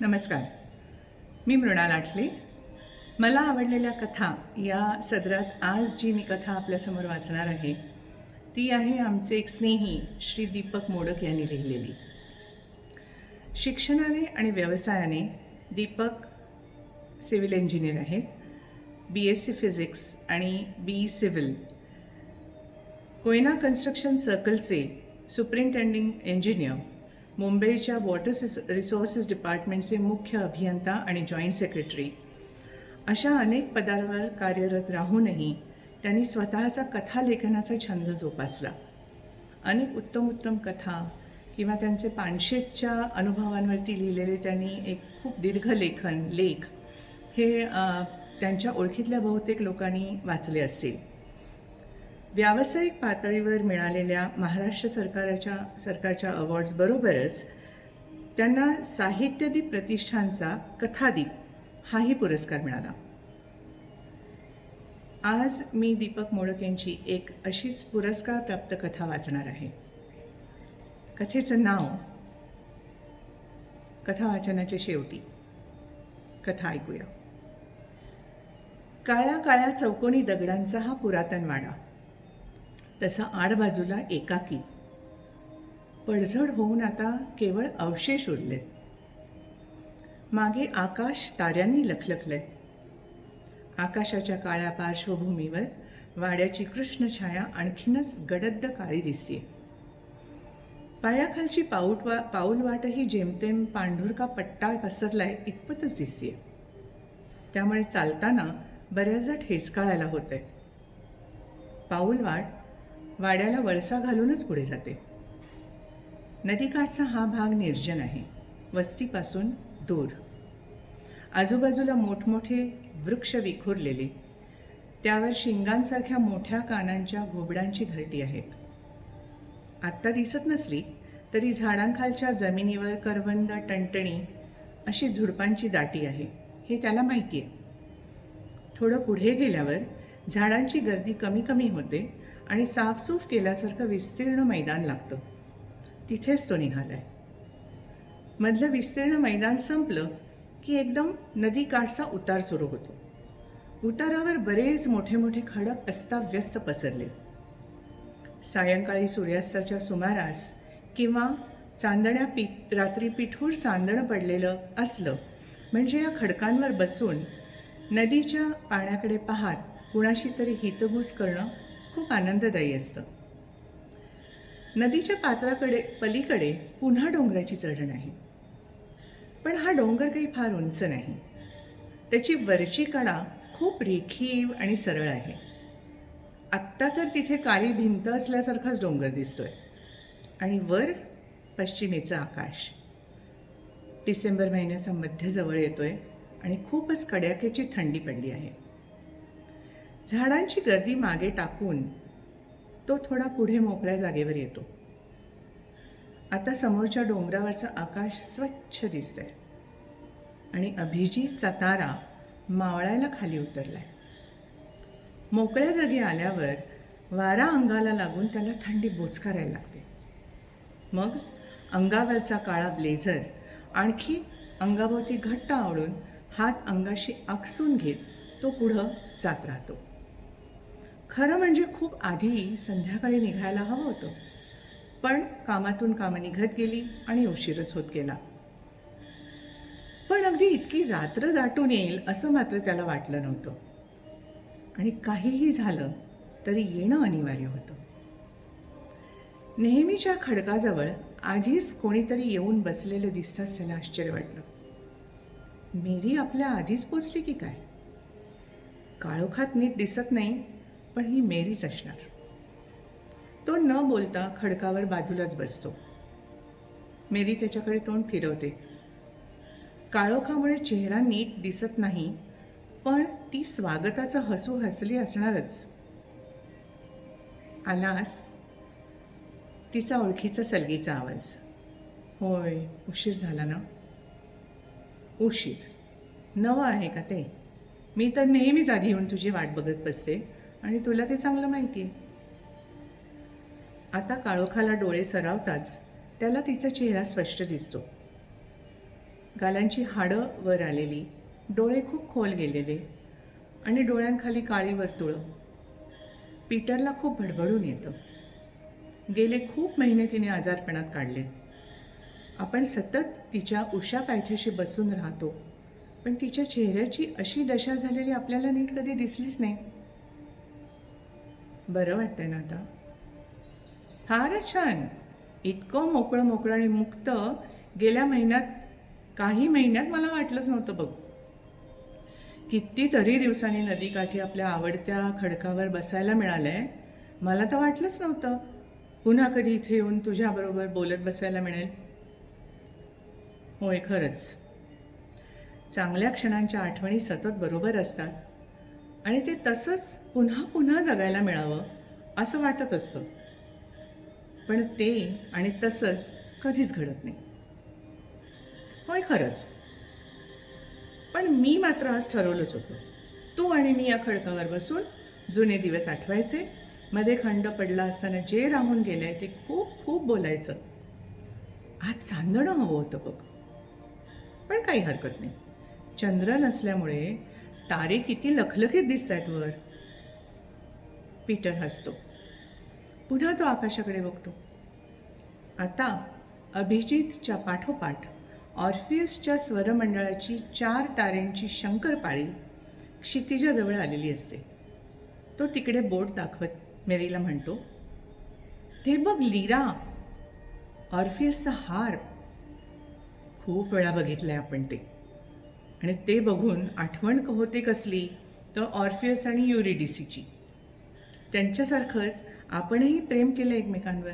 नमस्कार. मी मृणाल आठले. मला आवडलेल्या कथा या सदरात आज जी मी कथा आपल्यासमोर वाचणार आहे, ती आहे आमचे एक स्नेही श्री दीपक मोडक यांनी लिहिलेली. शिक्षणाने आणि व्यवसायाने दीपक सिव्हिल इंजिनियर आहेत. BSc फिजिक्स आणि BE सिव्हिल. कोयना कन्स्ट्रक्शन सर्कलचे सुपरिंटेंडिंग इंजिनियर, मुंबईच्या वॉटर रिसोर्सेस डिपार्टमेंटचे मुख्य अभियंता आणि जॉईंट सेक्रेटरी, अशा अनेक पदांवर कार्यरत राहूनही त्यांनी स्वतःचा कथालेखनाचा छंद जोपासला. अनेक उत्तम कथा किंवा त्यांचे पानशेतच्या अनुभवांवरती लिहिलेले त्यांनी एक खूप दीर्घ लेख हे त्यांच्या ओळखीतल्या बहुतेक लोकांनी वाचले असतील. व्यावसायिक पातळीवर मिळालेल्या महाराष्ट्र सरकारच्या अवॉर्ड्सबरोबरच त्यांना साहित्यदीप प्रतिष्ठानचा कथादीप हाही पुरस्कार मिळाला. आज मी दीपक मोडक यांची एक अशीच पुरस्कारप्राप्त कथा वाचणार आहे. कथेचं नाव कथा वाचनाच्या शेवटी. कथा ऐकूया. काळ्या काळ्या चौकोनी दगडांचा हा पुरातन वाडा, तसा आडबाजूला एकाकी, पडझड होऊन आता केवळ अवशेष उरलेत. मागे आकाश ताऱ्यांनी लखलखलंय. आकाशाच्या काळ्या पार्श्वभूमीवर वाड्याची कृष्ण छाया आणखीनच गडद काळी दिसते. पायाखालची पाऊलवाटही जेमतेम पांढुरका पट्टा पसरलाय इतपतच दिसते. त्यामुळे चालताना बऱ्याचदा ठेचकाळायला होतंय. पाऊलवाट वाड्याला वळसा घालूनच पुढे जाते. नदीकाठचा हा भाग निर्जन आहे, वस्तीपासून दूर. आजूबाजूला मोठमोठे वृक्ष विखुरलेले, त्यावर शिंगांसारख्या मोठ्या कानांच्या घोबडांची घरटी आहेत. आत्ता दिसत नसली तरी झाडांखालच्या जमिनीवर करवंद, टणटणी अशी झुडपांची दाटी आहे हे त्याला माहिती आहे. थोडं पुढे गेल्यावर झाडांची गर्दी कमी होते आणि साफसूफ केल्यासारखं विस्तीर्ण मैदान लागतं. तिथेच तो निघालाय. मधलं विस्तीर्ण मैदान संपलं की एकदम नदीकाठचा उतार सुरू होतो. उतारावर बरेच मोठे खडक अस्ताव्यस्त पसरले. सायंकाळी सूर्यास्ताच्या सुमारास किंवा रात्री पिठूर चांदणं पडलेलं असलं म्हणजे या खडकांवर बसून नदीच्या पाण्याकडे पाहत कुणाशी तरी हितगुज करणं खूप आनंददायी असतं. नदीच्या पात्राकडे पलीकडे पुन्हा डोंगराची चढण आहे. पण हा डोंगर काही फार उंच नाही. त्याची वरची कडा खूप रेखीव आणि सरळ आहे. आत्ता तर तिथे काळी भिंत असल्यासारखाच डोंगर दिसतोय. आणि वर पश्चिमेचं आकाश. डिसेंबर महिन्याचा मध्य जवळ येतोय आणि खूपच कड्याक्याची थंडी पडली आहे. झाडांची गर्दी मागे टाकून तो थोडा पुढे मोकळ्या जागेवर येतो. आता समोरच्या डोंगरावरचं आकाश स्वच्छ दिसतंय आणि अभिजीतचा तारा मावळायला खाली उतरलाय. मोकळ्या जागी आल्यावर वारा अंगाला लागून त्याला थंडी बोचकारायला लागते. मग अंगावरचा काळा ब्लेझर आणखी अंगाभोवती घट्ट आवळून हात अंगाशी आकसून घेत तो पुढं जात राहतो. खरं म्हणजे खूप आधी संध्याकाळी निघायला हवं होतं, पण कामातून कामं निघत गेली आणि उशीरच होत गेला. पण अगदी इतकी रात्र दाटून येईल असं मात्र त्याला वाटलं नव्हतं. आणि काहीही झालं तरी येणं अनिवार्य होतं. नेहमीच्या खडकाजवळ आधीच कोणीतरी येऊन बसलेलं दिसताच त्याला आश्चर्य वाटलं. मेरी आपल्या आधीच पोचली की काय? काळोखात नीट दिसत नाही, पण ही मेरीच असणार. तो न बोलता खडकावर बाजूलाच बसतो. मेरी त्याच्याकडे तोंड फिरवते. काळोखामुळे चेहरा नीट दिसत नाही, पण ती स्वागताचं हसू हसली असणारच. आलास? तिचा ओळखीचा सलगीचा आवाज. होय, उशीर झाला ना? उशीर? नवं आहे का ते? मी तर नेहमीच आधी येऊन तुझी वाट बघत बसते आणि तुला ते चांगलं माहिती आहे. आता काळोखाला डोळे सरावताच त्याला तिचा चेहरा स्पष्ट दिसतो. गालांची हाडं वर आलेली, डोळे खूप खोल गेलेले आणि डोळ्यांखाली काळी वर्तुळं. पीटरला खूप भडभडून येतं. गेले खूप महिने तिने आजारपणात काढले. आपण सतत तिच्या उशा पायथ्याशी बसून राहतो, पण तिच्या चेहऱ्याची अशी दशा झालेली आपल्याला नीट कधी दिसलीच नाही. बरं वाटतंय ना आता? फारच छान. इतकं मोकळं मोकळं आणि मुक्त गेल्या काही महिन्यात मला वाटलंच नव्हतं बघ. कितीतरी दिवसांनी नदीकाठी आपल्या आवडत्या खडकावर बसायला मिळालंय. मला तर वाटलंच नव्हतं पुन्हा कधी इथे येऊन तुझ्याबरोबर बोलत बसायला मिळेल. होय, खरंच. चांगल्या क्षणांच्या आठवणी सतत बरोबर असतात आणि ते तसंच पुन्हा पुन्हा जगायला मिळावं असं वाटत असतं. पण ते आणि तसंच कधीच घडत नाही. होय, खरंच. पण मी मात्र आज ठरवलंच होतं, तू आणि मी या खडकावर बसून जुने दिवस आठवायचे, मध्ये खंड पडला असताना जे राहून गेलंय ते खूप खूप बोलायचं. आज चांदणं हवं होतं बघ, पण काही हरकत नाही. चंद्र नसल्यामुळे तारे किती लखलखीत दिसतात वर. पीटर हसतो. पुन्हा तो आकाशाकडे बघतो. आता अभिजितच्या पाठोपाठ ऑर्फियसच्या स्वरमंडळाची 4 ताऱ्यांची शंकरपाळी क्षितिजाजवळ आलेली असते. तो तिकडे बोट दाखवत मेरीला म्हणतो, ते बघ लीरा, ऑर्फियसचा हार. खूप वेळा बघितलंय आपण ते, आणि ते बघून आठवण होते कसली, तर ऑर्फियस आणि युरिडिसीची. त्यांच्यासारखंच आपणही प्रेम केलं एकमेकांवर.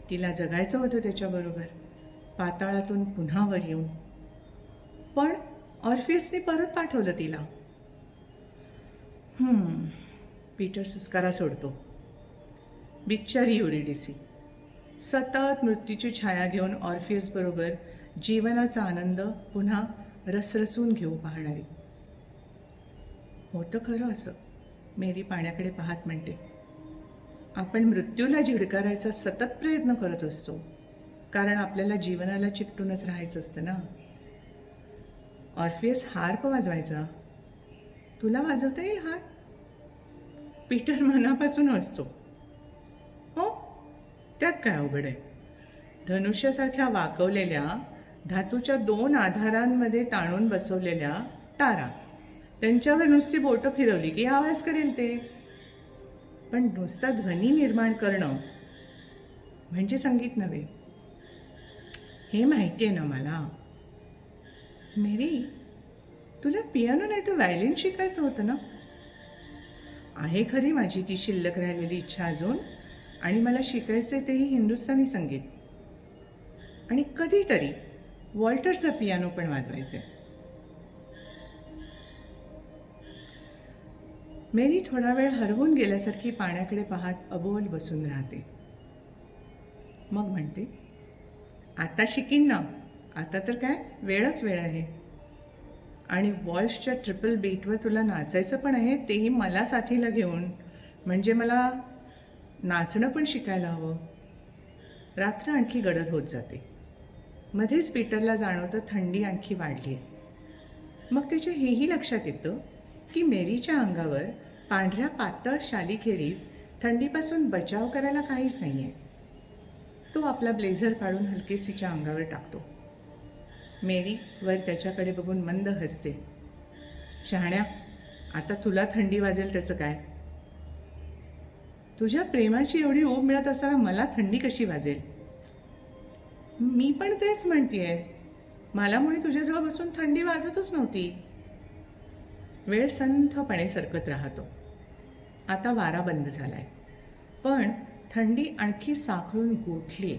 तिला जगायचं होतं त्याच्याबरोबर, पाताळातून पुन्हा वर येऊन. पण ऑर्फियसने परत पाठवलं तिला. पीटर सुस्कारा सोडतो. बिच्चारी युरिडिसी, सतत मृत्यूची छाया घेऊन ऑर्फियस बरोबर जीवनाचा आनंद पुन्हा रसरसून घेऊ पाहणारी. होतं खरं असं, मेरी पाण्याकडे पाहत म्हणते. आपण मृत्यूला झिडकारायचा सतत प्रयत्न करत असतो, कारण आपल्याला जीवनाला चिकटूनच राहायचं असतं ना. ऑर्फियस हार्प वाजवायचा. तुला वाजवता येईल हार? पीटर मनापासून हसतो. हो, त्यात काय अवघड आहे. धनुष्यासारख्या वाकवलेल्या धातूच्या 2 आधारांमध्ये ताणून बसवलेल्या तारा, त्यांच्यावर नुसती बोटं फिरवली की आवाज करेल ते. पण नुसता ध्वनी निर्माण करणं म्हणजे संगीत नव्हे, हे माहिती आहे ना मला. मेरी, तुला पियानो नाही तर व्हायलिन शिकायचं होतं ना. आहे खरी माझी ती शिल्लक राहिलेली इच्छा अजून, आणि मला शिकायचं तेही हिंदुस्थानी संगीत, आणि कधीतरी वॉल्टरचा पियानो पण वाजवायचे. मेरी थोडा वेळ हरवून गेल्यासारखी पाण्याकडे पाहत अबोल बसून राहते. मग म्हणते, आता शिकीन ना. आता तर काय वेळच वेळ आहे. आणि वॉल्सच्या ट्रिपल बीटवर तुला नाचायचं पण आहे, तेही मला साथीला घेऊन. म्हणजे मला नाचणं पण शिकायला हवं. रात्र आणखी गडद होत जाते. मध्येच पीटरला जाणवतं थंडी आणखी वाढली आहे. मग त्याच्या हेही लक्षात येतं की मेरीच्या अंगावर पांढऱ्या पातळ शालीखेरीज थंडीपासून बचाव करायला काहीच नाही आहे. तो आपला ब्लेझर काढून हलकेच तिच्या अंगावर टाकतो. मेरी वर त्याच्याकडे बघून मंद हसते. शहाण्या, आता तुला थंडी वाजेल त्याचं काय? तुझ्या प्रेमाची एवढी ऊब मिळत असताना मला थंडी कशी वाजेल? मी पण तेच म्हणतेय. मला मुळे तुझ्याजवळ बसून थंडी वाजतच नव्हती. वेळ संथपणे सरकत राहतो. आता वारा बंद झालाय, पण थंडी आणखी साखळून गोठली.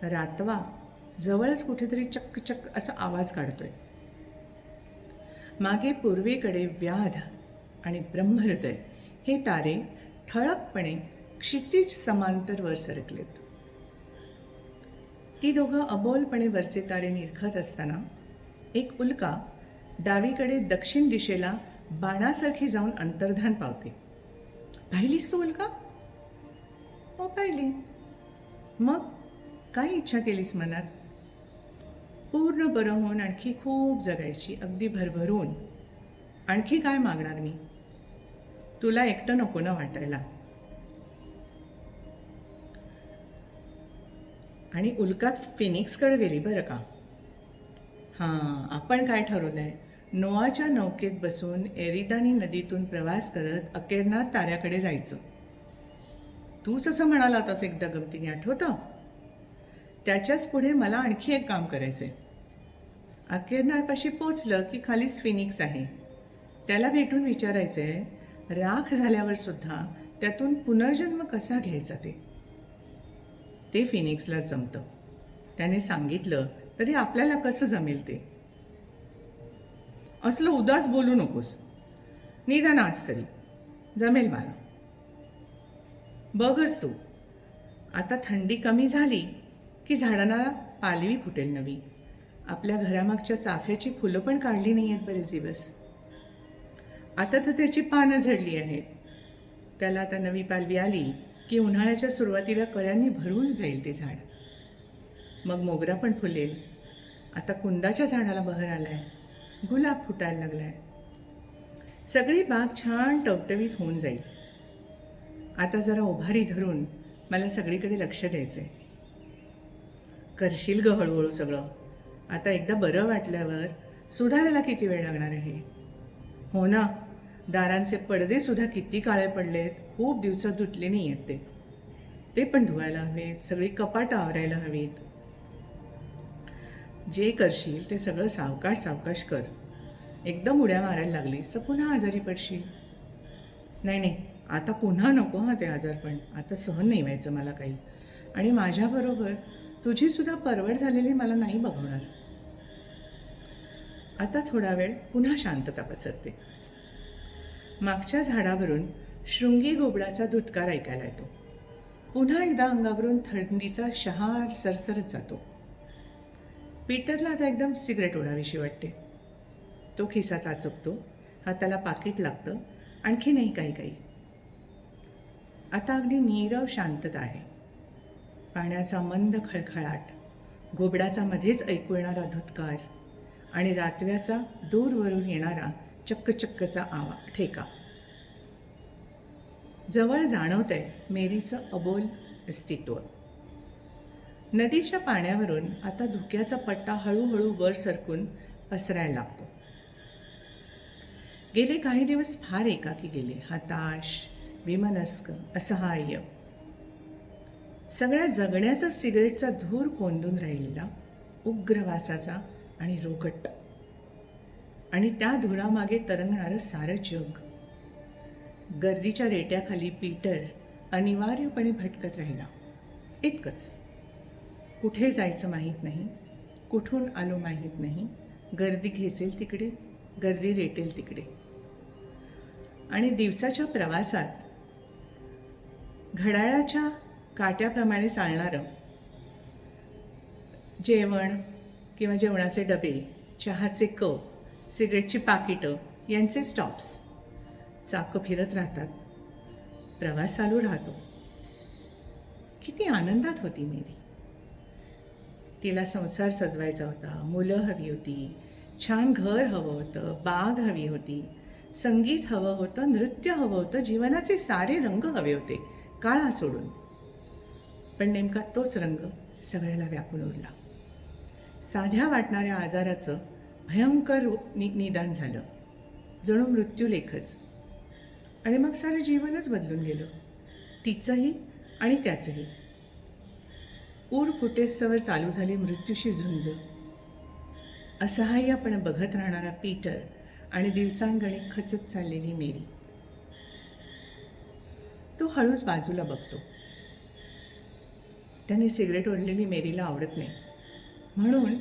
रातवा जवळच कुठेतरी चक्क असा आवाज काढतोय. मागे पूर्वेकडे व्याध आणि ब्रह्महृदय हे तारे ठळकपणे क्षितिज समांतर वर सरकलेत. ती दोघं अबोलपणे वरचे तारे निरखत असताना एक उल्का डावीकडे दक्षिण दिशेला बाणासारखी जाऊन अंतर्धान पावते. पाहिलीस तू उल्का? हो, पाहिली. मग काय इच्छा केलीस मनात? पूर्ण बरं होऊन आणखी खूप जगायची, अगदी भरभरून. आणखी काय मागणार मी? तुला एकटं नको ना वाटायला. आणि उल्का फिनिक्सकडे गेली बरं का. हां, आपण काय ठरवलं आहे, नोआच्या नौकेत बसून एरिदानी नदीतून प्रवास करत अकेरनार ताऱ्याकडे जायचं. तूच असं म्हणाला होतास एकदा गमतीने, आठवतं? त्याच्याच पुढे मला आणखी एक काम करायचं आहे. अकेरनारपाशी पोचलं की खालीच फिनिक्स आहे. त्याला भेटून विचारायचं आहे, राख झाल्यावर सुद्धा त्यातून पुनर्जन्म कसा घ्यायचा ते फिनिक्सला जमतं. त्याने सांगितलं तरी आपल्याला कसं जमेल ते. असलं उदास बोलू नकोस. निदान आज तरी जमेल मला. बघच तू, आता थंडी कमी झाली की झाडांना पालवी फुटेल नवी. आपल्या घरामागच्या चाफ्याची फुलं पण काढली नाही आहेत बरेच दिवस. आता तर त्याची पानं झडली आहेत. त्याला आता नवी पालवी आली की उन्हाळ्याच्या सुरुवातीला कळ्यांनी भरून जाईल ते झाड. मग मोगरा पण फुलेल. आता कुंदाच्या झाडाला बहर आलाय, गुलाब फुटायला लागलाय. सगळी बाग छान टवटवीत होऊन जाईल. आता जरा उभारी धरून मला सगळीकडे लक्ष द्यायचं आहे. करशील ग हळूहळू सगळं. आता एकदा बरं वाटल्यावर सुधारायला किती वेळ लागणार आहे? हो ना, दारांचे पडदे सुद्धा किती काळे पडलेत. खूप दिवसात धुतले नाही आहेत ते पण धुवायला हवेत. सगळी कपाटं आवरायला हवीत. जे करशील ते सगळं सावकाश सावकाश कर. एकदम उड्या मारायला लागलीस तर पुन्हा आजारी पडशील. नाही, आता पुन्हा नको हां ते आजारपण. आता सहन नाही व्हायचं मला काही. आणि माझ्याबरोबर तुझी सुद्धा परवड झालेली मला नाही बघवणार. आता थोडा वेळ पुन्हा शांतता पसरते. मागच्या झाडावरून शृंगी घोबडाचा धुतकार ऐकायला येतो. पुन्हा एकदा अंगावरून थंडीचा शहार सरसरत जातो. पीटरला आता एकदम सिगरेट ओढावीशी वाटते. तो खिसा चाचपतो. हाताला पाकीट लागतं. आणखी नाही काही. आता अगदी नीरव शांतता आहे. पाण्याचा मंद खळखळाट, घोबडाचा मध्येच ऐकू येणारा धुतकार आणि रातव्याचा दूरवरून येणारा चक्कचक्कचा ठेका. जवळ जाणवतंय मेरीचं अबोल अस्तित्व. नदीच्या पाण्यावरून आता धुक्याचा पट्टा हळूहळू वर सरकून पसरायला लागतो. गेले काही दिवस फार एकाकी गेले. हताश, विमनस्क, असहाय्य. सगळ्या जगण्यातच सिगरेटचा धूर कोंडून राहिलेला, उग्र वासाचा आणि रोगट. आणि त्या धुरामागे तरंगणारं सारं जग. गर्दीच्या रेट्याखाली पीटर अनिवार्यपणे भटकत राहिला. इतकंच. कुठे जायचं माहीत नाही, कुठून आलो माहीत नाही. गर्दी खेचेल तिकडे, गर्दी रेटेल तिकडे. आणि दिवसाच्या प्रवासात घड्याळाच्या काट्याप्रमाणे चालणारं जेवण किंवा जेवणाचे डबे, चहाचे कप, सिगरेटची पाकिटं यांचे स्टॉप्स. चाकं फिरत राहतात. प्रवास चालू राहतो. किती आनंदात होती मेरी. तिला संसार सजवायचा होता, मुलं हवी होती, छान घर हवं होतं, बाग हवी होती, संगीत हवं होतं, नृत्य हवं होतं, जीवनाचे सारे रंग हवे होते, काळा सोडून. पण नेमका तोच रंग सगळ्याला व्यापून उरला. साध्या वाटणाऱ्या आजाराचं भयंकर निदान झालं, जणू मृत्यूलेखच. आणि मग सारं जीवनच बदलून गेलं, तिचंही आणि त्याचंही. ऊर फुटेस्तवर चालू झाली मृत्यूशी झुंज. असहाय्यपणे बघत राहणारा पीटर आणि दिवसांगणी खचत चाललेली मेरी. तो हळूच बाजूला बघतो. त्याने सिगरेट ओढलेली मेरीला आवडत नाही, म्हणून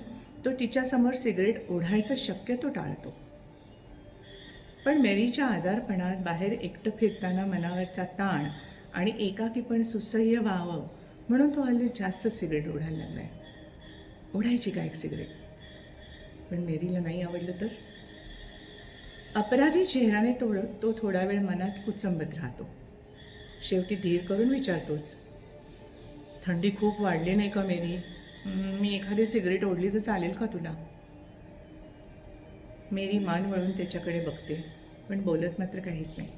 तो तिच्यासमोर सिगरेट ओढायचं शक्यतो टाळतो. पण मेरीच्या आजारपणात बाहेर एकटं फिरताना मनावरचा ताण आणि एकाकीपण सुसह्य व्हावं म्हणून तो हल्ली जास्त सिगरेट ओढायला लागलाय. ओढायची का एक सिगरेट? पण मेरीला नाही आवडलं तर? अपराधी चेहऱ्याने तो थोडा वेळ मनात कुचंबत राहतो. शेवटी धीर करून विचारतोच, थंडी खूप वाढली नाही का मेरी? मी एखादी सिगरेट ओढली तर चालेल का तुला? मेरी मान वळून त्याच्याकडे बघते, पण बोलत मात्र काहीच नाही.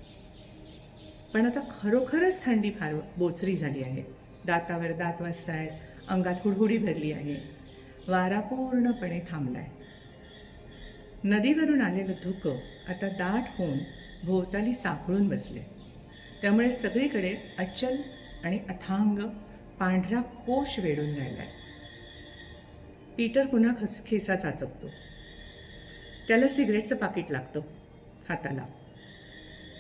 पण आता खरोखरच थंडी फार बोचरी झाली आहे. दातावर दात वाजतायत, अंगात हुडहुडी भरली आहे. वारा पूर्णपणे थांबलाय. नदीवरून आलेलं धुकं आता दाट होऊन भोवताली सापळून बसले. त्यामुळे सगळीकडे अचल आणि अथांग पांढरा कोश वेढून राहिलाय. पीटर पुन्हा खिसा चाचपतो. त्याला सिगरेटचं पाकिट लागतं हाताला.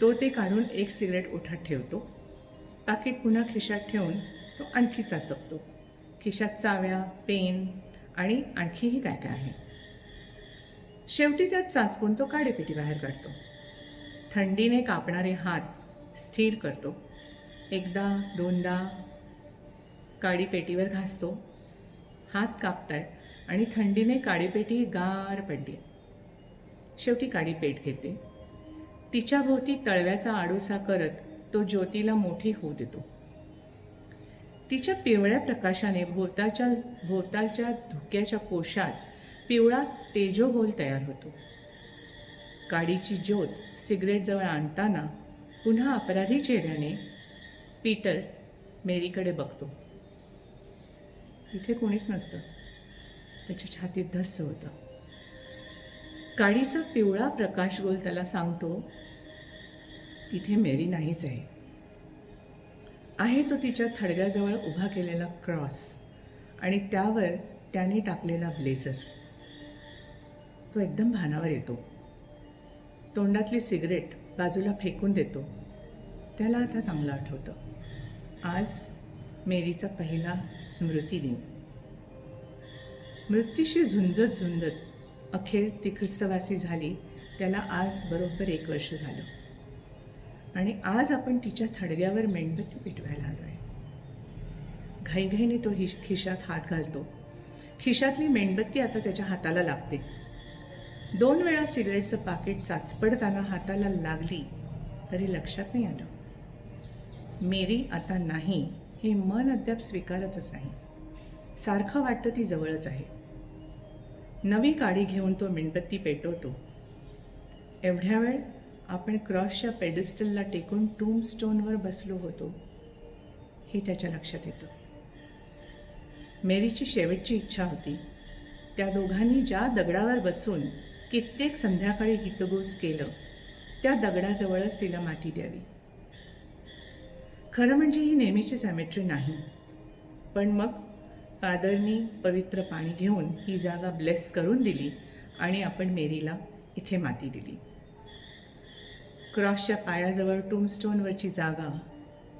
तो ते काढून एक सिगरेट ओठात ठेवतो. पाकिट पुन्हा खिशात ठेवून तो आणखी चाचपतो. खिशात चाव्या, पेन आणि आणखीही काय काय आहे. शेवटी त्यात चाचपून तो काडेपेटी बाहेर काढतो. थंडीने कापणारे हात स्थिर करतो. एकदा दोनदा काडीपेटीवर घासतो. हात कापतायत आणि थंडीने काडीपेटी गार पडली. शेवटी काडी पेट घेते. तिच्या भोवती तळव्याचा आडोसा करत तो ज्योतीला मोठी होऊ देतो. तिच्या पिवळ्या प्रकाशाने भोवतालच्या धुक्याच्या कोशात पिवळा तेजोगोल तयार होतो. काडीची ज्योत सिगरेटजवळ आणताना पुन्हा अपराधी चेहऱ्याने पीटर मेरीकडे बघतो. तिथे कोणीच नसतं. त्याच्या छातीत धस्स होतं. काडीचा पिवळा प्रकाशगोल त्याला सांगतो, तिथे मेरी नाहीच आहे. आहे तो तिच्या थडग्याजवळ उभा केलेला क्रॉस आणि त्यावर त्याने टाकलेला ब्लेझर. तो एकदम भानावर येतो. तोंडातली सिगरेट बाजूला फेकून देतो. त्याला आता चांगलं आठवतं. आज मेरीचा पहिला स्मृती दिन. मृत्यूशी झुंजत अखेर ती ख्रिस्तवासी झाली. त्याला आज बरोबर 1 वर्ष झालं. आणि आज आपण तिच्या थडग्यावर मेणबत्ती पेटवायला आलो आहे. घाईघाईने तो खिशात हात घालतो. खिशातली मेणबत्ती आता त्याच्या हाताला लागते. 2 वेळा सिगरेटचं पाकिट चाचपडताना हाताला लागली तरी लक्षात नाही आलं. मेरी आता नाही हे मन अद्याप स्वीकारतच नाही. सारखं वाटतं ती जवळच आहे. नवी काडी घेऊन तो मेणबत्ती पेटवतो. एवढ्या वेळ आपण क्रॉसच्या पेडिस्टलला टेकून टूमस्टोनवर बसलो होतो हे त्याच्या लक्षात येतं. मेरीची शेवटची इच्छा होती त्या दोघांनी ज्या दगडावर बसून कित्येक संध्याकाळी हितगुज केलं त्या दगडाजवळच तिला माती द्यावी. खरं म्हणजे ही नेहमीची सॅमेट्री नाही. पण मग फादरनी पवित्र पाणी घेऊन ही जागा ब्लेस करून दिली आणि आपण मेरीला इथे माती दिली. क्रॉसच्या पायाजवळ टूमस्टोनवरची जागा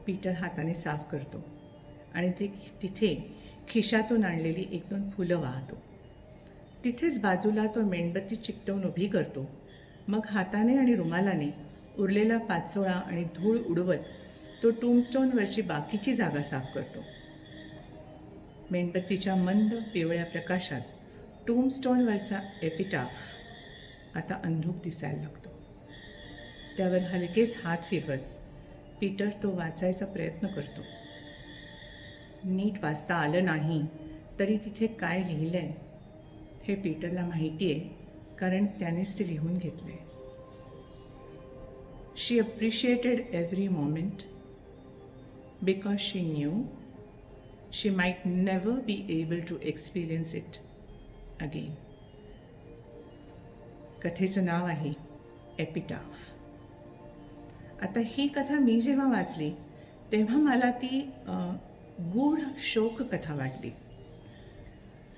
पीटर हाताने साफ करतो आणि तिथे खिशातून आणलेली 1-2 फुलं वाहतो. तिथेच बाजूला तो मेणबत्ती चिकटवून उभी करतो. मग हाताने आणि रुमालाने उरलेला पाचोळा आणि धूळ उडवत तो टूमस्टोनवरची बाकीची जागा साफ करतो. मेणबत्तीच्या मंद पिवळ्या प्रकाशात टूमस्टोनवरचा एपिटाफ आता अंधुक दिसायला लागतो. त्यावर हलकेच हात फिरवत पीटर तो वाचायचा प्रयत्न करतो. नीट वाचता आलं नाही तरी तिथे काय लिहिलंय हे पीटरला माहिती आहे, कारण त्यानेच ते लिहून घेतले. She appreciated every moment because she knew she might never be able to experience it again. कथेचं नाव आहे एपिटाफ. आता ही कथा मी जेव्हा वाचली तेव्हा मला ती गूढ शोक कथा वाटली.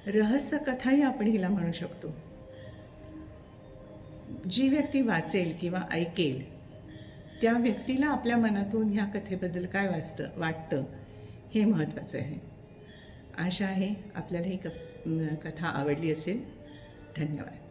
रहस्य कथाही आपण हिला म्हणू शकतो. जी व्यक्ती वाचेल किंवा ऐकेल त्या व्यक्तीला आपल्या मनातून ह्या कथेबद्दल काय वाटतं हे महत्त्वाचं आहे. आशा आहे आपल्याला ही कथा आवडली असेल. धन्यवाद.